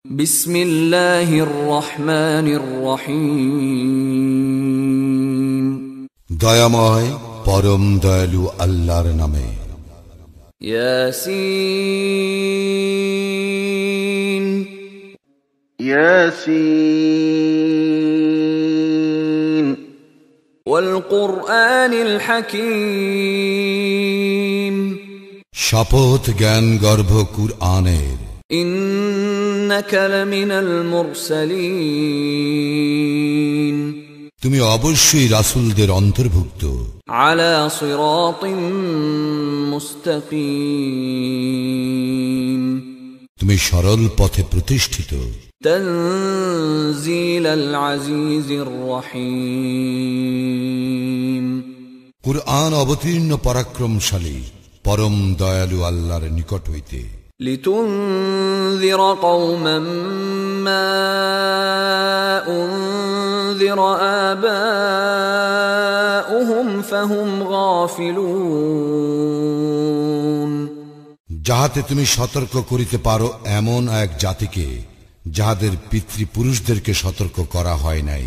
বিসমিল্লাহির রহমানির রহিম। দয়াময় পরম দয়ালু আল্লাহর নামে। ইয়াসিন ইয়াসিন ওয়াল কুরআনিল হাকীম। শপথ জ্ঞান গর্ভ কুরআনের। ইন্নাকা লামিনাল মুরসালিন। তুমি অবশ্যই রাসূলদের অন্তর্ভুক্ত। আলা সিরাতিম মুস্তাকিম। তুমি সরল পথে প্রতিষ্ঠিত। তানজিলাল আজিজির রহিম। কুরআন অবতীর্ণ পরাক্রমশালী পরম দয়ালু আল্লাহর নিকট হইতে। লিতুনযির কওমান মা উনযির আবাউহুম ফাহুম গাফিলুন। যাহাতে তুমি সতর্ক করিতে পারো এমন এক জাতিকে যাহাদের পিতৃপুরুষদেরকে সতর্ক করা হয় নাই,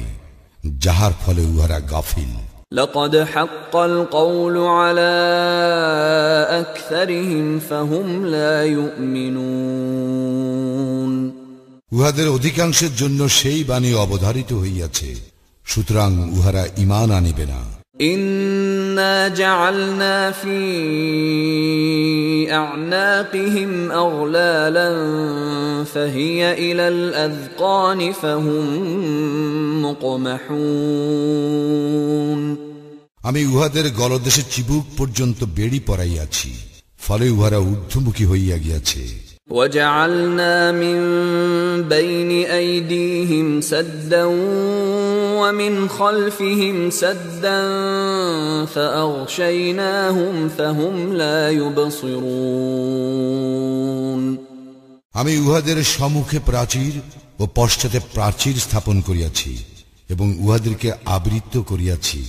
যাহার ফলে উহারা গাফিল। لقد حق القول على أكثرهم فهم لا يؤمنون। উহাদের অধিকাংশের জন্য সেই বাণী অবধারিত হইয়াছে, সুতরাং উহারা ঈমান আনিবে না। إنا جعلنا في أعناقهم أغلالا فهي إلى الأذقان فهم مقمحون। আমি উহাদের গলদেশে চিবুক পর্যন্ত বেড়ি পরাইয়াছি, ফলে উহারা ঊর্ধ্বমুখী হইয়া গিয়াছে। وجعلنا من بين أيديهم سدا ومن خلفهم سدا فأغشيناهم فهم لا يبصرون। আমি উহাদের সম্মুখে প্রাচীর ও পশ্চাতে প্রাচীর স্থাপন করিয়াছি এবং উহাদেরকে আবৃত করিয়াছি,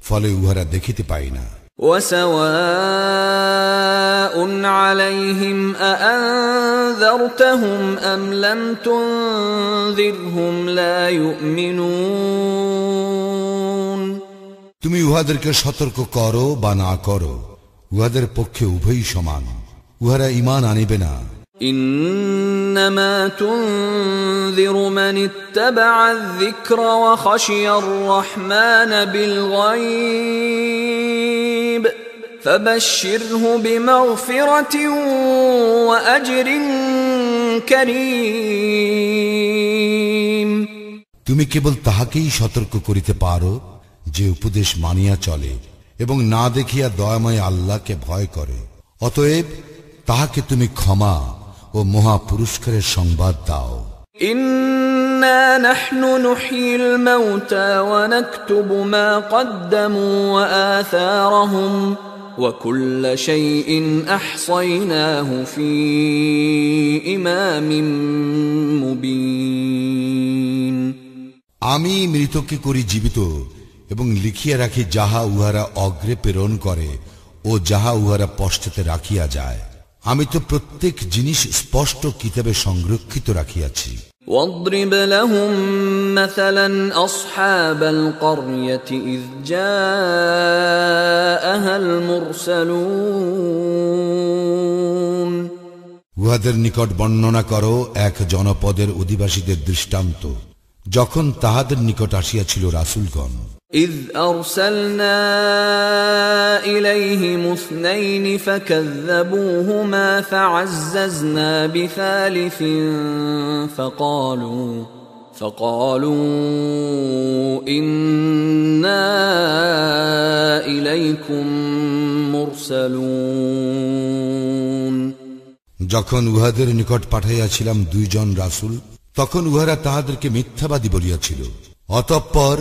ফলে উহারা দেখিতে পায় না। وسواء عليهم أأنذرتهم أم لم تنذرهم لا يؤمنون। তুমি উহাদেরকে সতর্ক করো বা না করো, উহাদের পক্ষে উভয়ই সমান, উহারা ঈমান আনিবে না। إنما تنذر من اتبع الذكر وخشي الرحمن بالغيب فبشره بمغفرة وأجر كريم। তুমি কেবল তাহাকেই সতর্ক করিতে পারো যে উপদেশ মানিয়া চলে এবং না দেখিয়া দয়াময় আল্লাহকে ভয় করে। অতএব তাহাকে তুমি ক্ষমা ও মহা পুরস্কারের সংবাদ দাও। إنا نحن نحيي الموتى ونكتب ما قدموا وآثارهم وكل شيء أحصيناه في إمام مبين। আমি মৃতকে করি জীবিত এবং লিখিয়া রাখি যাহা উহারা অগ্রে প্রেরণ করে ও যাহা উহারা পশ্চাতে রাখিয়া যায়। আমি তো প্রত্যেক জিনিস স্পষ্ট কিতাবে সংরক্ষিত রাখিয়াছি। واضرب لهم مثلا أصحاب القرية إذ جاءها المرسلون। উহাদের নিকট বর্ণনা করো এক জনপদের অধিবাসীদের দৃষ্টান্ত, যখন তাহাদের নিকট আসিয়াছিল রাসূলগণ। إذ أرسلنا إليهم اثنين فكذبوهما فعززنا بثالث فقالوا إنا إليكم مرسلون। যখন উহাদের নিকট পাঠাইয়াছিলাম দুইজন রাসূল, তখন উহারা তাহাদেরকে মিথ্যাবাদী বলিয়াছিল। অতঃপর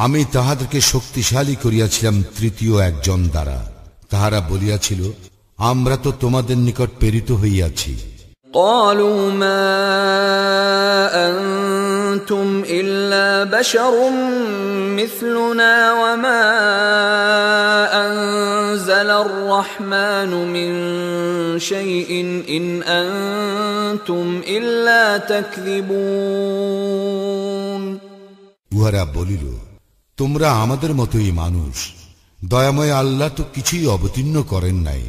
আমি তাহাদেরকে শক্তিশালী করিয়াছিলাম তৃতীয় একজন দ্বারা। তাহারা বলিয়াছিল, আমরা তো তোমাদের নিকট প্রেরিত হইয়াছি। قالوا ما أنتم إلا بشر مثلنا وما أنزل أنزل الرحمن من شيء إن أنتم إلا تكذبون উহারা বলিল, তোমরা আমাদের মতোই মানুষ, দয়াময় আল্লাহ তো কিছুই অবতীর্ণ করেন নাই,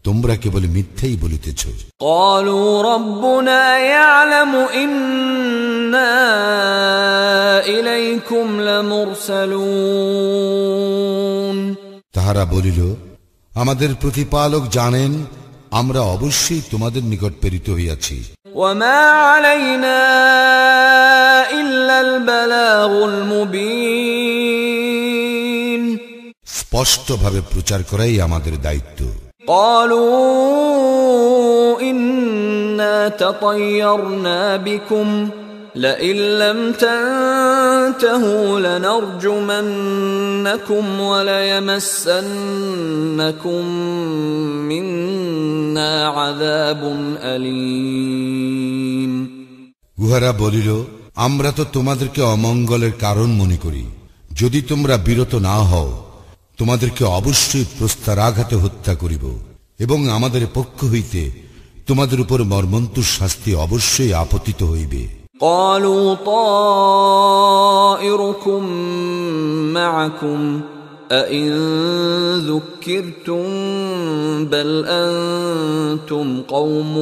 তোমরা কেবল মিথ্যাই বলিতেছ। قالوا ربنا يعلم إنا إليكم لمرسلون তাহারা বলিল, আমাদের প্রতিপালক জানেন আমরা অবশ্যই তোমাদের নিকট প্রেরিত হইয়াছি। وما علينا إلا البلاغ المبين স্পষ্টভাবে প্রচার করাই আমাদের দায়িত্ব। قالوا إنا تطيرنا بكم لئن لم تنتهوا لنرجمنكم وليمسنكم منا عذاب أليم উহারা বলিল, আমরা তো তোমাদেরকে অমঙ্গলের কারণ মনে করি, যদি তোমরা বিরত না হও তোমাদেরকে অবশ্যই প্রস্তরাঘাতে হত্যা করিব এবং আমাদের পক্ষ হইতে তোমাদের উপর মর্মন্তুর শাস্তি অবশ্যই আপতিত হইবে। قالوا طائركم معكم أئن ذكرتم بل أنتم قوم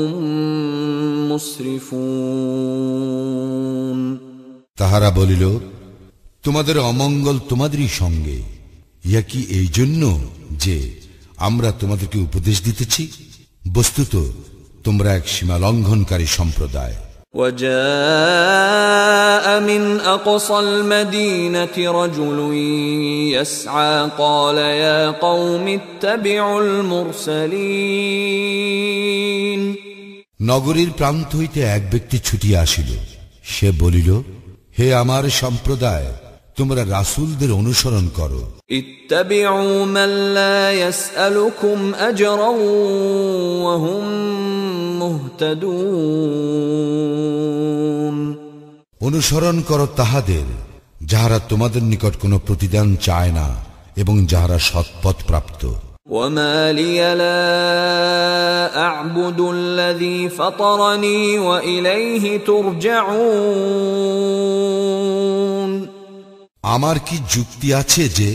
مسرفون তাহারা বলিল, তোমাদের অমঙ্গল তোমাদেরই সঙ্গে, ইয়া কি এই জন্য যে আমরা তোমাদেরকে উপদেশ দিতেছি? বস্তুত তোমরা এক সীমা লঙ্ঘনকারী সম্প্রদায়। وجاء من أقصى المدينة رجل يسعى قال يا قوم اتبعوا المرسلين নগরীর প্রান্ত হইতে এক ব্যক্তি ছুটিয়া আসিল, সে বলিল, হে আমার সম্প্রদায়, তোমরা রাসূলদের অনুসরণ করো। اتبعوا من لا يسألكم أجرا وهم মুহতাদুন অনুসরণ করো তাহাদের যাহারা তোমাদের নিকট কোনো প্রতিদান চায় না এবং যাহারা সৎপথ প্রাপ্ত। وما لي لا أعبد الذي فطرني وإليه ترجعون আমার কি যুক্তি আছে যে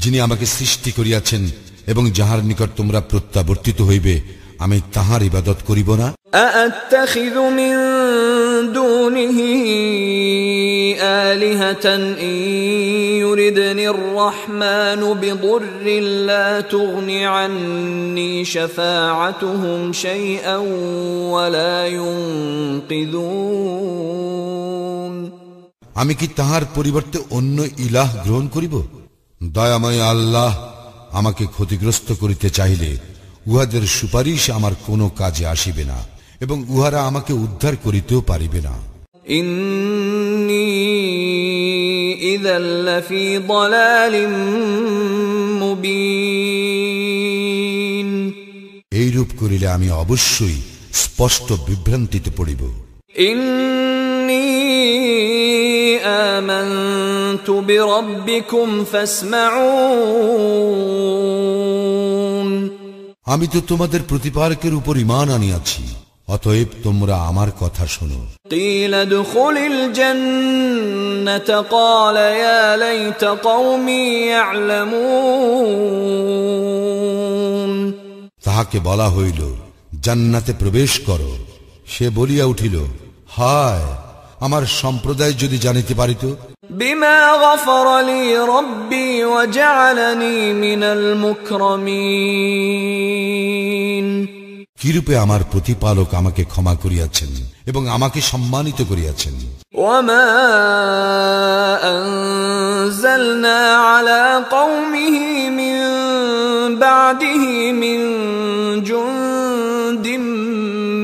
যিনি আমাকে সৃষ্টি করিয়াছেন এবং যাহার নিকট তোমরা প্রত্যাবর্তিত হইবে আমি তাহার ইবাদত করিব না? أأتخذ من دونه آلهة إن يردني الرحمن بضر لا تغن عني شفاعتهم شيئا ولا ينقذون আমি কি তাহার পরিবর্তে অন্য ইলাহ গ্রহণ করিব? দয়াময় আল্লাহ আমাকে ক্ষতিগ্রস্ত করিতে চাইলে উহাদের সুপারিশ আমার কোনো কাজে আসিবে না এবং উহারা আমাকে উদ্ধার করিতেও পারিবে না। ইন্নী ইযাল লাফি দালালিম মুবিন এইরূপ করিলে আমি অবশ্যই স্পষ্ট বিভ্রান্তিতে পড়িব। ইন্নী আমানতু বিরাব্বিকুম ফাসমাউন আমি তো তোমাদের প্রতিপালকের উপর ঈমান আনিয়াছি, অতএব তোমরা আমার কথা শোনো। কিলা দুখুলিল জান্নাতা ক্বালা ইয়া লাইতা কওমি ইয়ালামুন তাহাকে বলা হইল, জান্নাতে প্রবেশ করো। সে বলিয়া উঠিল, হায়, আমার সম্প্রদায় যদি জানিতে পারিত। বিমা গফারা লি রাব্বি ওয়া জাআলানি মিনাল মুকরামিন কিরূপে আমার প্রতিপালক আমাকে ক্ষমা করিয়াছেন এবং আমাকে সম্মানিত করিয়াছেন। ওয়া মা আনজালনা আলা কওমিহি মিন বা'দিহি মিন জুনদিম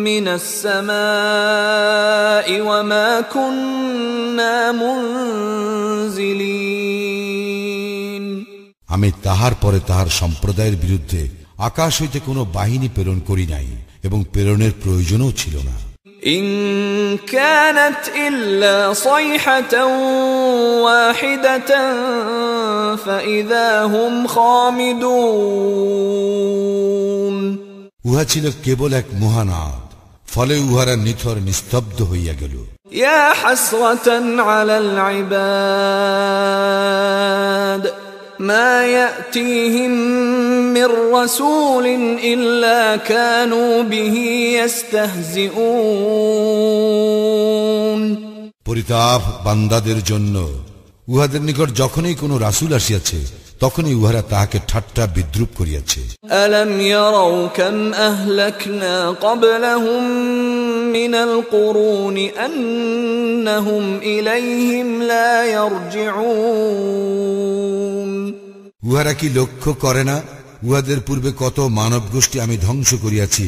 মিনাস সামাই ওয়া মা কুন্না মুনজিলিন আমি তাহার পরে তাহার সম্প্রদায়ের বিরুদ্ধে আকাশ হইতে কোনো বাহিনী প্রেরণ করি নাই এবং প্রেরণের প্রয়োজনও ছিল না। إن كانت إلا صيحة واحدة فإذا هم خامدون উহা ছিল কেবল এক মহানাদ, ফলে উহারা নিথর নিস্তব্ধ হইয়া গেল। يا حسرة على العباد ما يأتيهم من رسول إلا كانوا به يستهزئون পরিতাপ বান্দাদের জন্য, উহাদের নিকট যখনই কোনো রাসূল আসিয়াছে তখনই উহারা তাহাকে ঠাট্টা বিদ্রূপ করিয়াছে। ألم يروا كم أهلكنا قبلهم من القرون أنهم إليهم لا يرجعون উহারা কি লক্ষ্য করে না উহাদের পূর্বে কত মানব গোষ্ঠী আমি ধ্বংস করিয়াছি,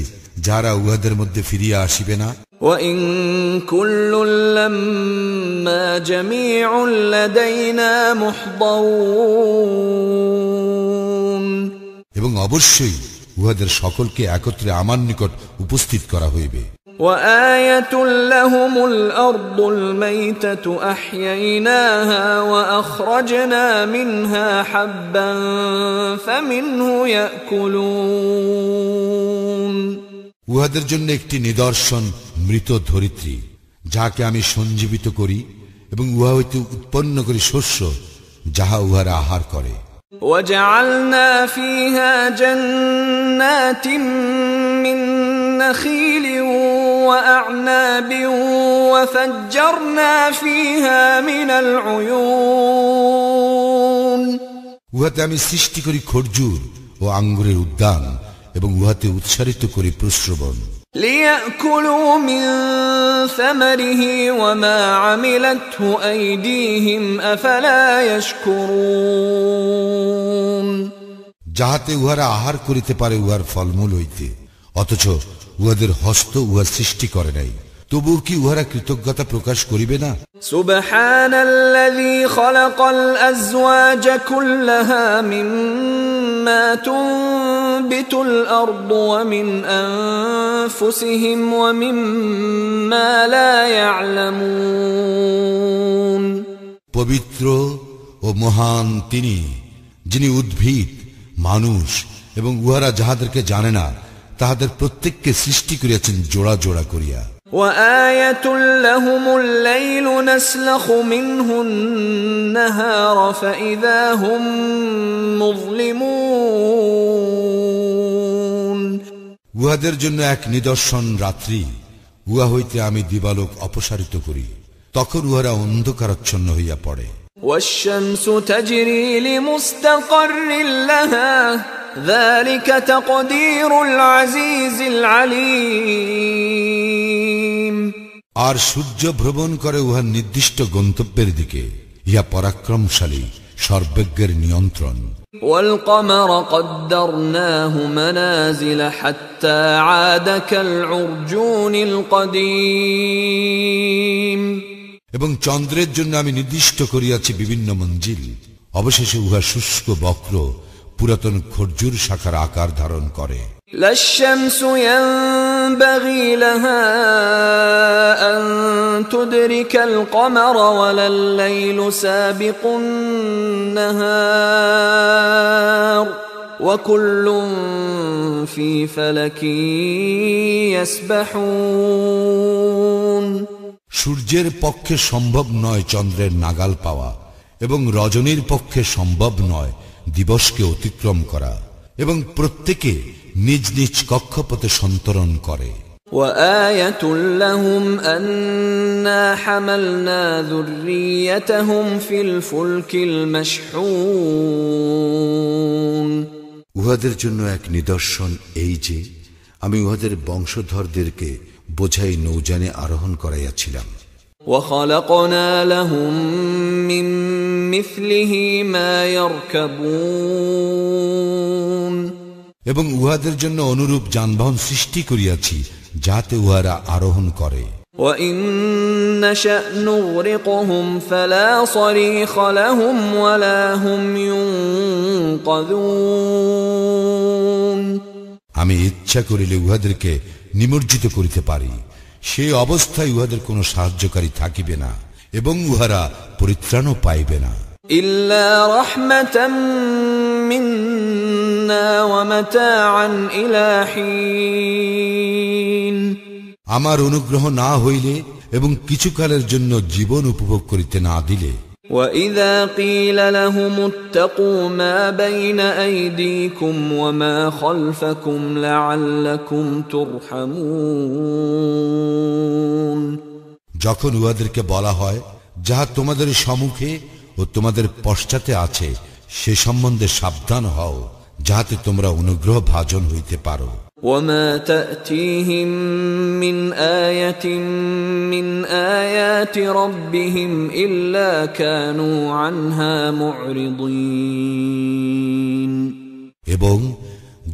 যারা উহাদের মধ্যে ফিরিয়া আসিবে না। وإن كل لما جميع لدينا محضرون এবং অবশ্যই উহাদের সকলকে একত্রে আমার নিকট উপস্থিত করা হইবে। وآية لهم الأرض الميتة أحييناها وأخرجنا منها حبا فمنه يأكلون উহাদের জন্য একটি নিদর্শন মৃত ধরিত্রী, যাকে আমি সঞ্জীবিত করি এবং উহা হইতে উৎপন্ন করি শস্য, যাহা উহারা আহার করে। وجعلنا فيها جنات من نخيل وأعناب وفجرنا فيها من العيون উহাতে আমি সৃষ্টি করি খরজুর ও আঙ্গুরের উদ্যান এবং উহাতে উৎসারিত করি প্রস্রবণ। ليأكلوا من ثمره وما عملته أيديهم أفلا يشكرون যাহাতে উহারা আহার করিতে পারে উহার ফলমূল হইতে, অথচ উহাদের হস্ত উহা সৃষ্টি করে নাই, তবুও কি উহারা কৃতজ্ঞতা প্রকাশ করিবে না? سبحان الذي خلق الأزواج كلها مما تنبت الأرض ومن أنفسهم ومما لا يعلمون পবিত্র ও মহান তিনি, যিনি উদ্ভিদ, মানুষ এবং উহারা যাহাদেরকে জানে না তাহাদের প্রত্যেককে সৃষ্টি করিয়াছেন জোড়া জোড়া করিয়া। وآية لهم الليل نسلخ منه النهار فإذا هم مظلمون উহাদের জন্য এক নিদর্শন রাত্রি, উহা হইতে আমি দিবালোক অপসারিত করি, তখন উহারা অন্ধকারাচ্ছন্ন হইয়া পড়ে। والشمس تجري لمستقر لها ذلك تقدير العزيز العليم আর সূর্য ভ্রমণ করে উহার নির্দিষ্ট গন্তব্যের দিকে, ইহা পরাক্রমশালী সর্বজ্ঞের নিয়ন্ত্রণ। والقمر قدرناه منازل حتى عاد كالعرجون القديم এবং চন্দ্রের জন্য আমি নির্দিষ্ট করিয়াছি বিভিন্ন মঞ্জিল, অবশেষে উহা শুষ্ক বক্র পুরাতন খরজুর শাখার আকার ধারণ করে। لا الشمس ينبغي لها أن تدرك القمر ولا الليل سابق النهار وكل في فلك يسبحون সূর্যের পক্ষে সম্ভব নয় চন্দ্রের নাগাল পাওয়া, এবং রজনীর পক্ষে সম্ভব নয় দিবসকে অতিক্রম করা, এবং প্রত্যেকে নিজ নিজ কক্ষপথে সন্তরণ করে। وآية لهم أنا حملنا ذريتهم في الفلك المشحون উহাদের জন্য এক নিদর্শন এই যে আমি উহাদের বংশধরদেরকে বোঝাই নৌযানে আরোহণ করাইয়াছিলাম। وخلقنا لهم من مثله ما يركبون এবং উহাদের জন্য অনুরূপ যানবাহন সৃষ্টি করিয়াছি যাতে উহারা আরোহণ করে। وإن نشأ نغرقهم فلا صريخ لهم ولا هم ينقذون আমি ইচ্ছা করিলে উহাদেরকে নিমজ্জিত করিতে পারি, সেই অবস্থায় উহাদের কোনো সাহায্যকারী থাকিবে না এবং উহারা পরিত্রাণও পাইবে না। ইল্লা রাহমাতাম মিন্না ওয়া মাতাআন ইলা হিন, আমার অনুগ্রহ না হইলে এবং কিছুকালের জন্য জীবন উপভোগ করিতে না দিলে। وَإِذَا قِيلَ لَهُمُ اتَّقُوا مَا بَيْنَ أَيْدِيكُمْ وَمَا خَلْفَكُمْ لَعَلَّكُمْ تُرْحَمُونَ, যখন উহাদেরকে বলা হয় যাহা তোমাদের সম্মুখে ও তোমাদের পশ্চাতে আছে সে সম্বন্ধে সাবধান হও, যাহাতে তোমরা অনুগ্রহ ভাজন হইতে পারো। وَمَا تَأْتِيهِمْ مِنْ آيَةٍ مِنْ آيَاتِ رَبِّهِمْ إِلَّا كَانُوا عَنْهَا مُعْرِضِينَ, এবং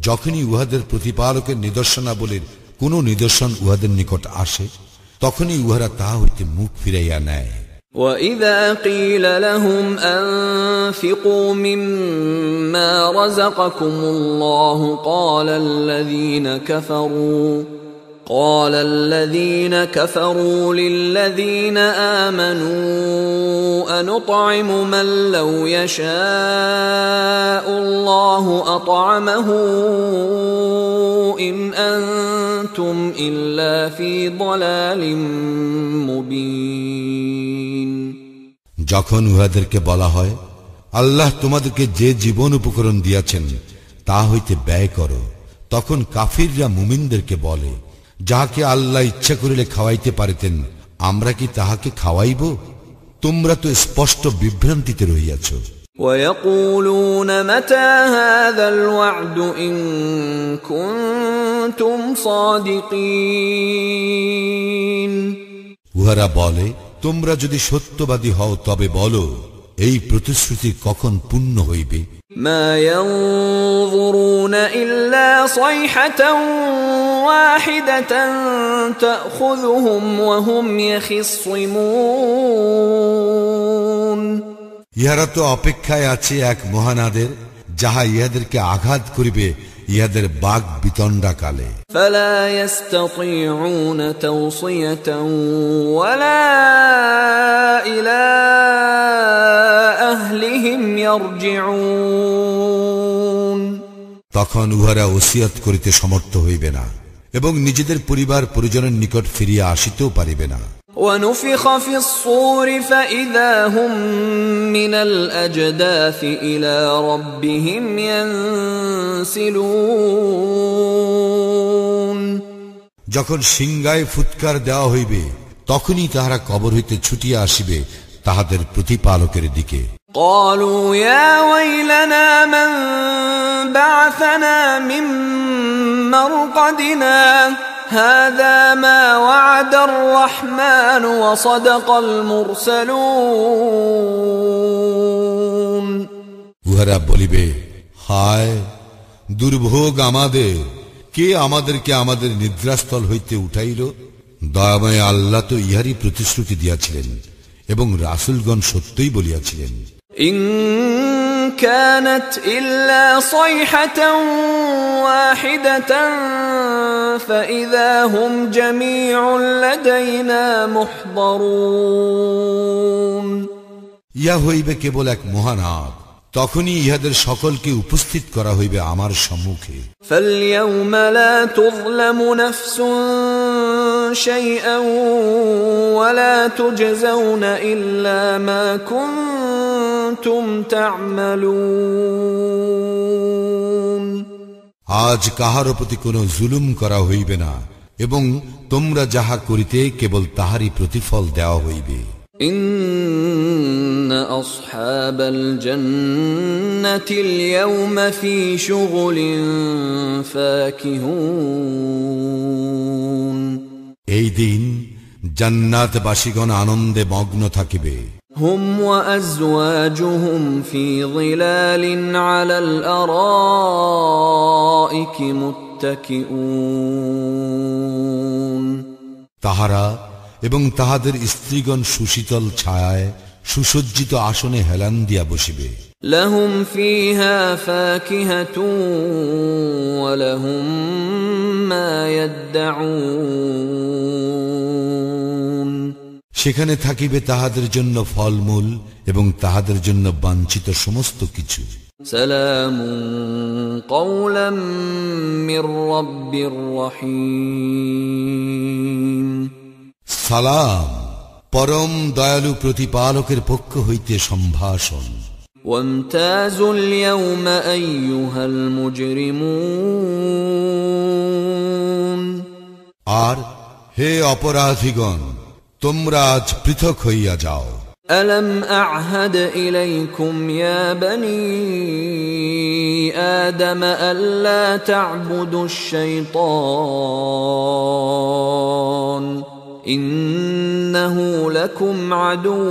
যখনই উহাদের প্রতিপালকের নিদর্শনাবলীর কোন নিদর্শন উহাদের নিকট আসে তখনই উহারা তাহা হইতে মুখ ফিরাইয়া নেয়। وَإِذَا قِيلَ لَهُمْ أَنفِقُوا مِمَّا رَزَقَكُمُ اللَّهُ قَالَ الَّذِينَ كَفَرُوا لِلَّذِينَ آمَنُوا أَنُطْعِمُ مَن لَّوْ يَشَاءُ اللَّهُ أَطْعَمَهُ إِنْ أَنتُمْ إِلَّا فِي ضَلَالٍ مُّبِينٍ। যখন উহাদেরকে বলা হয় আল্লাহ তোমাদেরকে যে জীবন উপকরণ দিয়াছেন তা হইতে ব্যয় করো, তখন কাফিররা মুমিনদেরকে বলে, যাহাকে আল্লাহ ইচ্ছা করিলে খাওয়াইতে পারিতেন আমরা কি তাহাকে খাওয়াইব? তোমরা তো স্পষ্ট বিভ্রান্তিতে রহিয়াছ। وَيَقُولُونَ مَتَى هَذَا الْوَعْدُ إِن كُنتُمْ صَادِقِينَ, উহারা বলে, তোমরা যদি সত্যবাদী হও তবে বলো এই প্রতিশ্রুতি কখন পূর্ণ হইবে? مَا يَنظُرُونَ إِلَّا صَيْحَةً وَاحِدَةً تَأْخُذُهُمْ وَهُمْ يَخِصِّمُونَ, ইহারা তো অপেক্ষায় আছে এক মহানাদের, যাহা ইহাদেরকে আঘাত করিবে ইহাদের বাগ বিতণ্ডা কালে। فَلَا يَسْتَطِيعُونَ تَوْصِيَةً وَلَا إِلَى أَهْلِهِمْ يَرْجِعُونَ, তখন উহারা ওসিয়ত করিতে সমর্থ হইবে না এবং নিজেদের পরিবার পরিজনের নিকট ফিরিয়া আসিতেও পারিবে না। وَنُفِخَ فِي الصُّورِ فَإِذَا هُمْ مِنَ الْأَجْدَاثِ إِلَى رَبِّهِمْ يَنْسِلُونَ, যখন সিংগায় ফুৎকার দেওয়া হইবে তখনই তাহারা কবর হইতে ছুটিয়া আসিবে তাহাদের প্রতিপালকের দিকে। قَالُوا يَا وَيْلَنَا مَنْ بَعَثَنَا مِنْ مَرْقَدِنَا هَذَا مَا وَعَدَ الرَّحْمَنُ وَصَدَقَ الْمُرْسَلُونَ, উহারা বলিবে, হায় দুর্ভোগ আমাদের, কে আমাদেরকে আমাদের নিদ্রাস্থল হইতে উঠাইল? দয়াময় আল্লাহ তো ইহারই প্রতিশ্রুতি দিয়াছিলেন এবং রাসূলগণ সত্যই বলিয়াছিলেন। إن كانت إلا صيحة واحدة فإذا هم جميع لدينا محضرون, ইহা হইবে কেবল এক মহানাদ, তখনই ইহাদের সকলকে উপস্থিত করা হইবে আমার সম্মুখে। فاليوم لا تظلم نفس شيئا ولا تجزون إلا ما كنتم تعملون, আজ কাহারও প্রতি কোনো জুলুম করা হইবে না এবং তোমরা যাহা করিতে কেবল তাহারই প্রতিফল দেওয়া হইবে। إن أصحاب الجنة اليوم في شغل فاكهون, এই দিন জান্নাতবাসীগণ আনন্দে মগ্ন থাকিবে। هم وأزواجهم في ظلال على الأرائك متكئون, তাহারা এবং তাহাদের স্ত্রীগণ সুশীতল ছায়ায় সুসজ্জিত আসনে হেলান দিয়া বসিবে। لهم فيها فاكهة ولهم ما يدعون সেখানে থাকিবে তাহাদের জন্য ফলমূল এবং তাহাদের জন্য বাঞ্ছিত সমস্ত কিছু। سلام قولا من رب رحيم সালাম, পরম দয়ালু প্রতিপালকের পক্ষ হইতে সম্ভাষণ। وامتازوا اليوم أيها المجرمون আর হে অপরাধীগণ, তোমরা আজ পৃথক হইয়া যাও। ألم أعهد إليكم يا بني آدم ألا تعبدوا الشيطان إنه لكم عدو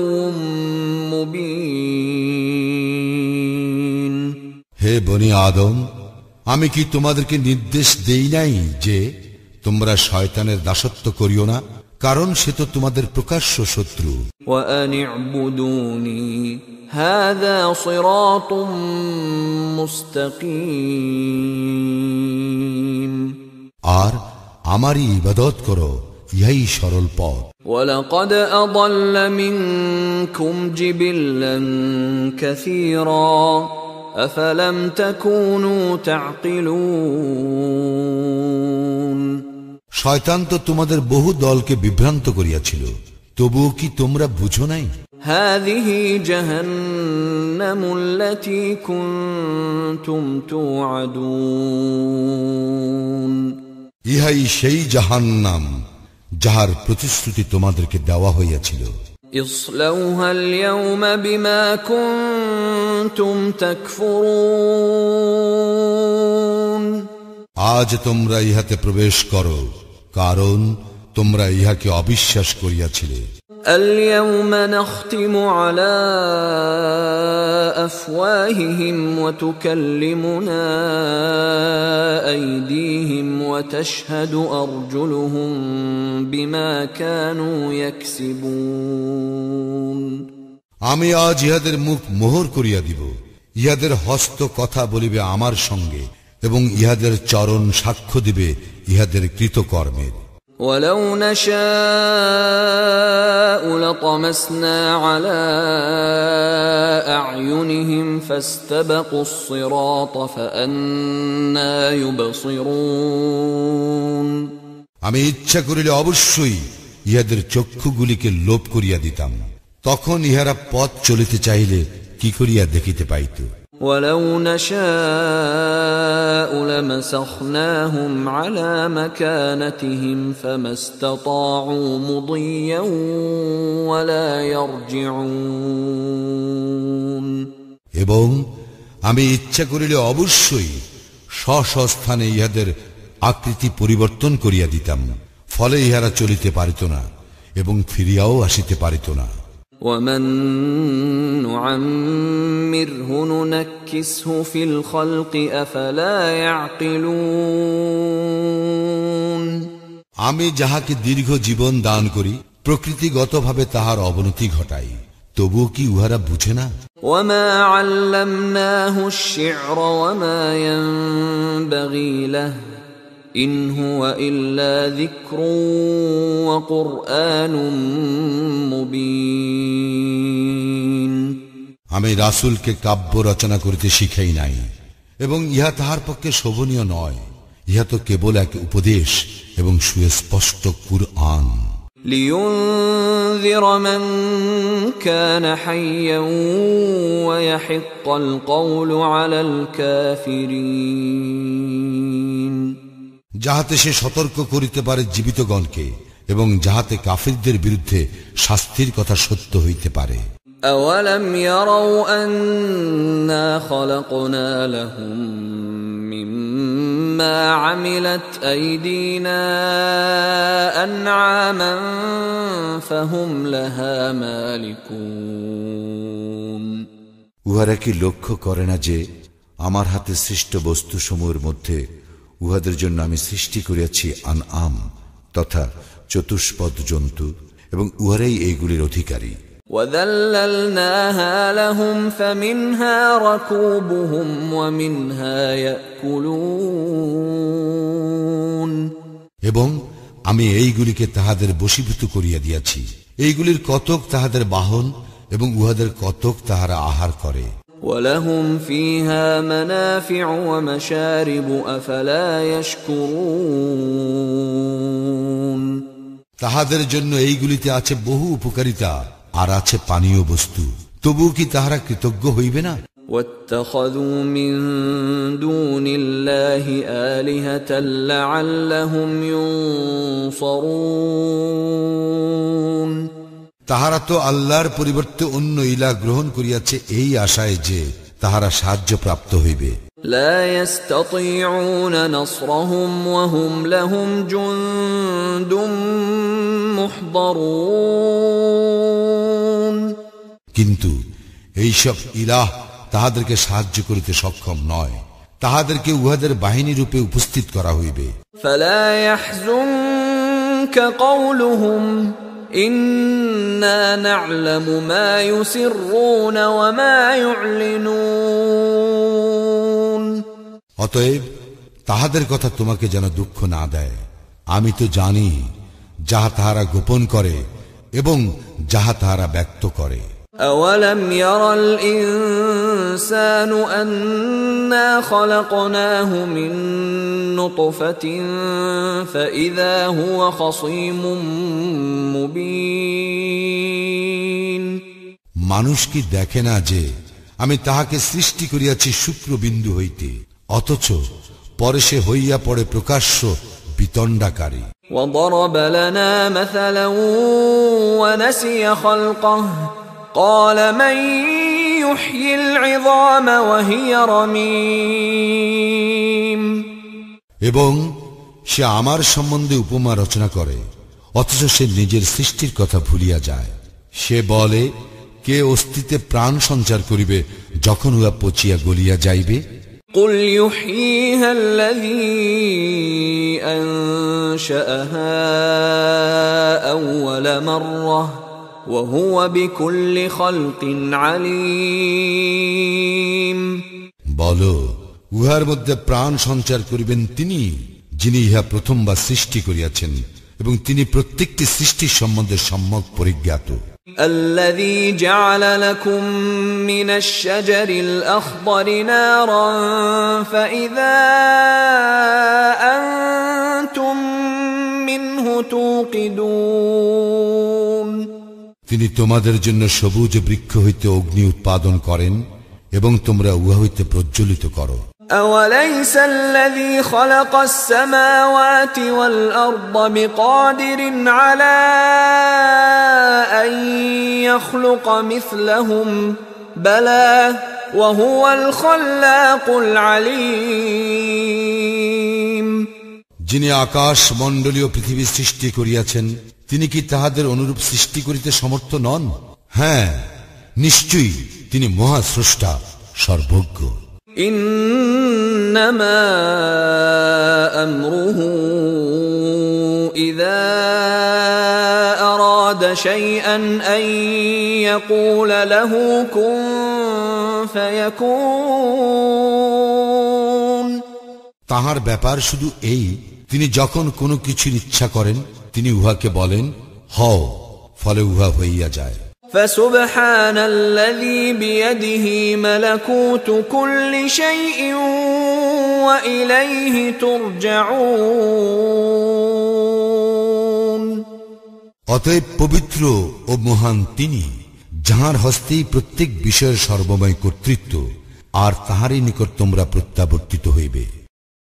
مبين হে বনি আদম, আমি কি তোমাদেরকে নির্দেশ দেই নাই যে তোমরা শয়তানের দাসত্ব করিও না, কারণ সে তো তোমাদের প্রকাশ্য শত্রু। وأن اعبدوني هذا صراط مستقيم আর আমারই ইবাদত করো, ইহাই সরল পথ। ولقد أضل منكم جبلا كثيرا أفلم تكونوا تعقلون শয়তান তো তোমাদের বহু দলকে বিভ্রান্ত করিয়াছিল, তবুও কি তোমরা বুঝো নাই? هذه جهنم التي كنتم توعدون ইহাই সেই জাহান্নাম যাহার প্রতিশ্রুতি তোমাদেরকে দেওয়া হইয়াছিল। اصلوها اليوم بما كنتم تكفرون আজ তোমরা ইহাতে প্রবেশ করো, কারণ তোমরা ইহাকে অবিশ্বাস করিয়াছিলে। اليوم نختم على أفواههم وتكلمنا أيديهم وتشهد أرجلهم بما كانوا يكسبون আমি আজ ইহাদের মুখ মোহর করিয়া দিব, ইহাদের হস্ত কথা বলিবে আমার সঙ্গে, এবং ইহাদের চরণ সাক্ষ্য দিবে ইহাদের কৃতকর্মের। ولو نشاء لطمسنا على أعينهم فاستبقوا الصراط فأنى يبصرون আমি ইচ্ছা করিলে অবশ্যই ইহাদের চক্ষুগুলিকে লোপ করিয়া দিতাম, তখন ইহারা পথ চলিতে চাইলে কি করিয়া দেখিতে পাইত। ولو نشاء لمسخناهم على مكانتهم فما استطاعوا مضيا ولا يرجعون এবং আমি ইচ্ছা করিলে অবশ্যই স্বস্থানে ইহাদের আকৃতি পরিবর্তন করিয়া দিতাম, ফলে ইহারা চলিতে পারিত না এবং ফিরিয়াও আসিতে পারিত না। ومن نعمره ننكسه في الخلق أفلا يعقلون আমি যাহাকে দীর্ঘ জীবন দান করি, প্রকৃতিগতভাবে তাহার অবনতি ঘটাই, তবুও কি উহারা বুঝে না? وما علمناه الشعر وما ينبغي له إن هو إلا ذكر وقرآن مبين আমি রাসূলকে কাব্য রচনা করিতে শিখাই নাই, এবং ইহা তাহার পক্ষে শোভনীয় নয়, ইহা তো কেবল এক উপদেশ এবং সুস্পষ্ট কুরআন। لينذر من كان حيا ويحق القول على الكافرين যাহাতে সে সতর্ক করিতে পারে জীবিতগণকে, এবং যাহাতে কাফিরদের বিরুদ্ধে শাস্তির কথা সত্য হইতে পারে। أولم يروا أنا خلقنا لهم مما عملت أيدينا أنعاما فهم لها مالكون উহারা কি লক্ষ্য করে না যে আমার হাতে সৃষ্ট বস্তুসমূহের মধ্যে উহাদের জন্য আমি সৃষ্টি করিয়াছি আনআম তথা চতুষ্পদ জন্তু, এবং উহারাই এইগুলির অধিকারী। وَذَلَّلْنَاهَا لَهُمْ فَمِنْهَا رَكُوبُهُمْ وَمِنْهَا يَأْكُلُونَ এবং আমি এইগুলিকে তাহাদের বশীভূত করিয়া দিয়াছি, এইগুলির কতক তাহাদের বাহন এবং উহাদের কতক তাহারা আহার করে। وَلَهُمْ فِيهَا مَنَافِعُ وَمَشَارِبُ أَفَلَا يَشْكُرُونَ তাহাদের জন্য এইগুলিতে আছে বহু উপকারিতা আর আছে পানীয় বস্তু, তবুও কি তাহারা কৃতজ্ঞ হইবে না? وَاتَّخَذُوا مِن دُونِ اللَّهِ آلِهَةً لَعَلَّهُمْ يُنصَرُونَ তাহারা তো আল্লাহর পরিবর্তে অন্য ইলাহ গ্রহণ করিয়াছে এই আশায় যে তাহারা সাহায্য প্রাপ্ত হইবে। لا يستطيعون نصرهم وهم لهم جند محضرون কিন্তু এইসব ইলাহ তাহাদেরকে সাহায্য করিতে সক্ষম নয়, তাহাদেরকে উহাদের বাহিনী রূপে উপস্থিত করা হইবে। فلا يحزنك قولهم إنا نعلم ما يسرون وما يعلنون অতএব তাহাদের কথা তোমাকে যেন দুঃখ না দেয়, আমি তো জানি যাহা তাহারা গোপন করে এবং যাহা তাহারা ব্যক্ত করে। أولم ير الإنسان أنا خلقناه من نطفة فإذا هو خصيم مبين মানুষ কি দেখে না যে আমি তাহাকে সৃষ্টি করিয়াছি শুক্রবিন্দু হইতে, অথচ পরে সে হইয়া পড়ে প্রকাশ্য বিতণ্ডাকারী। وضرب لنا مثلا ونسي خلقه قال من يحيي العظام وهي رميم এবং সে আমার সম্বন্ধে উপমা রচনা করে, অথচ সে নিজের সৃষ্টির কথা ভুলিয়া যায়। সে বলে, কে অস্তিত্বে প্রাণ সঞ্চার করিবে যখন উহা পচিয়া গলিয়া যাইবে? قل يحييها الذي أنشأها أول مرة وهو بكل خلق عليم বলো, উহার মধ্যে প্রাণ সঞ্চার করিবেন তিনি, যিনি ইহা প্রথমবার সৃষ্টি করিয়াছেন এবং তিনি প্রত্যেকটি সৃষ্টির সম্বন্ধে সম্যক পরিজ্ঞাত। الذي جعل لكم من الشجر الأخضر نارا فإذا أنتم منه توقدون তিনি তোমাদের জন্য সবুজ বৃক্ষ হইতে অগ্নি উৎপাদন করেন এবং তোমরা উহা হইতে প্রজ্বলিত করো। أوليس الذي خلق السماوات والأرض بقادر على أن يخلق مثلهم بلى وهو الخلاق العليم যিনি আকাশ মণ্ডলীয় পৃথিবী সৃষ্টি করিয়াছেন, তিনি কি তাহাদের অনুরূপ সৃষ্টি করিতে সমর্থ নন? হ্যাঁ, নিশ্চয়ই তিনি মহাস্রষ্টা, সর্বজ্ঞ। إنما أمره إذا أراد شيئا أن يقول له كن فيكون তাহার ব্যাপার শুধু এই, তিনি যখন কোনো কিছুর ইচ্ছা করেন তিনি উহাকে বলেন হও, ফলে উহা হইয়া যায়। فسبحان الذي بيده ملكوت كل شيء وإليه ترجعون অতএব পবিত্র ও মহান তিনি, যাহার হস্তেই প্রত্যেক বিষয়ের সর্বময় কর্তৃত্ব, আর তাহারই নিকট তোমরা প্রত্যাবর্তিত হইবে।